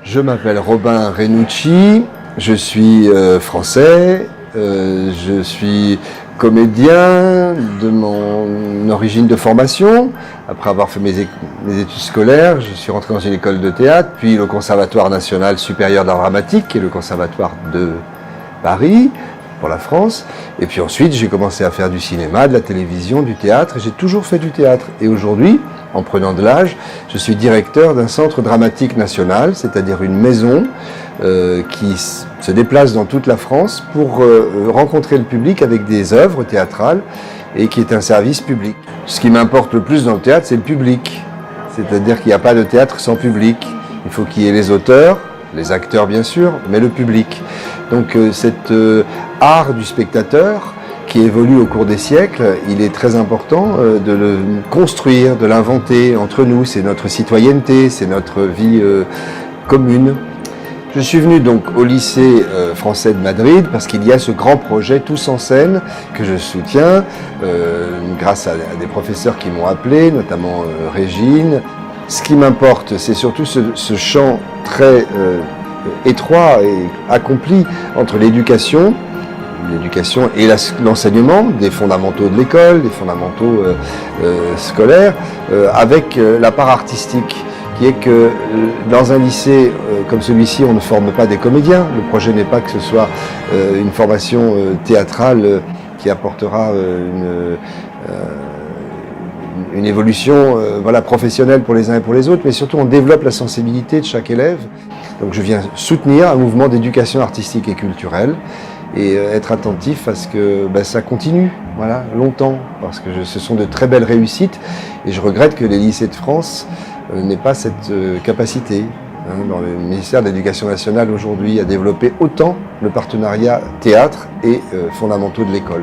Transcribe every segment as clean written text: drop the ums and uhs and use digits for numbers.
Je m'appelle Robin Renucci, je suis français, je suis comédien de mon origine de formation. Après avoir fait mes études scolaires, je suis rentré dans une école de théâtre, puis le Conservatoire national supérieur d'art dramatique, qui est le conservatoire de Paris, pour la France. Et puis ensuite, j'ai commencé à faire du cinéma, de la télévision, du théâtre, et j'ai toujours fait du théâtre. Et aujourd'hui, en prenant de l'âge, je suis directeur d'un centre dramatique national, c'est-à-dire une maison qui se déplace dans toute la France pour rencontrer le public avec des œuvres théâtrales et qui est un service public. Ce qui m'importe le plus dans le théâtre, c'est le public. C'est-à-dire qu'il n'y a pas de théâtre sans public. Il faut qu'il y ait les auteurs, les acteurs bien sûr, mais le public. Donc cet art du spectateur qui évolue au cours des siècles, il est très important de le construire, de l'inventer entre nous. C'est notre citoyenneté, c'est notre vie commune. Je suis venu donc au lycée français de Madrid parce qu'il y a ce grand projet Tous en scène que je soutiens grâce à des professeurs qui m'ont appelé, notamment Régine. Ce qui m'importe, c'est surtout ce champ très étroit et accompli entre l'éducation et l'enseignement, des fondamentaux de l'école, des fondamentaux scolaires, avec la part artistique, qui est que dans un lycée comme celui-ci, on ne forme pas des comédiens. Le projet n'est pas que ce soit une formation théâtrale qui apportera une évolution professionnelle pour les uns et pour les autres, mais surtout on développe la sensibilité de chaque élève. Donc je viens soutenir un mouvement d'éducation artistique et culturelle et être attentif à ce que ça continue longtemps, parce que ce sont de très belles réussites et je regrette que les lycées de France n'aient pas cette capacité. Dans le ministère de l'Éducation nationale aujourd'hui à développer autant le partenariat théâtre et fondamentaux de l'école.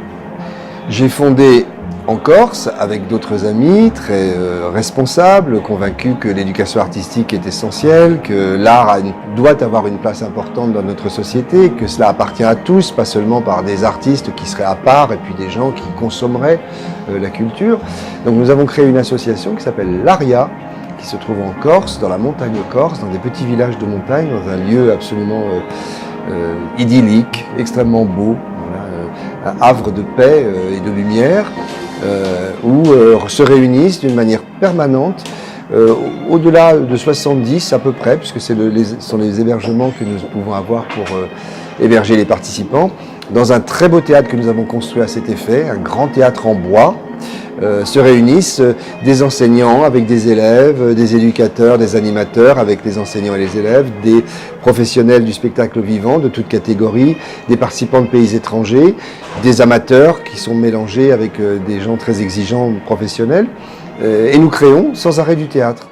J'ai fondé en Corse, avec d'autres amis très responsables, convaincus que l'éducation artistique est essentielle, que l'art doit avoir une place importante dans notre société, que cela appartient à tous, pas seulement par des artistes qui seraient à part et puis des gens qui consommeraient la culture. Donc nous avons créé une association qui s'appelle l'ARIA, qui se trouve en Corse, dans la montagne corse, dans des petits villages de montagne, dans un lieu absolument idyllique, extrêmement beau, un havre de paix et de lumière, où se réunissent d'une manière permanente, au-delà de 70 à peu près, puisque ce sont les hébergements que nous pouvons avoir pour héberger les participants, dans un très beau théâtre que nous avons construit à cet effet, un grand théâtre en bois. Se réunissent des enseignants avec des élèves, des éducateurs, des animateurs avec les enseignants et les élèves, des professionnels du spectacle vivant de toutes catégories, des participants de pays étrangers, des amateurs qui sont mélangés avec des gens très exigeants professionnels. Et nous créons sans arrêt du théâtre.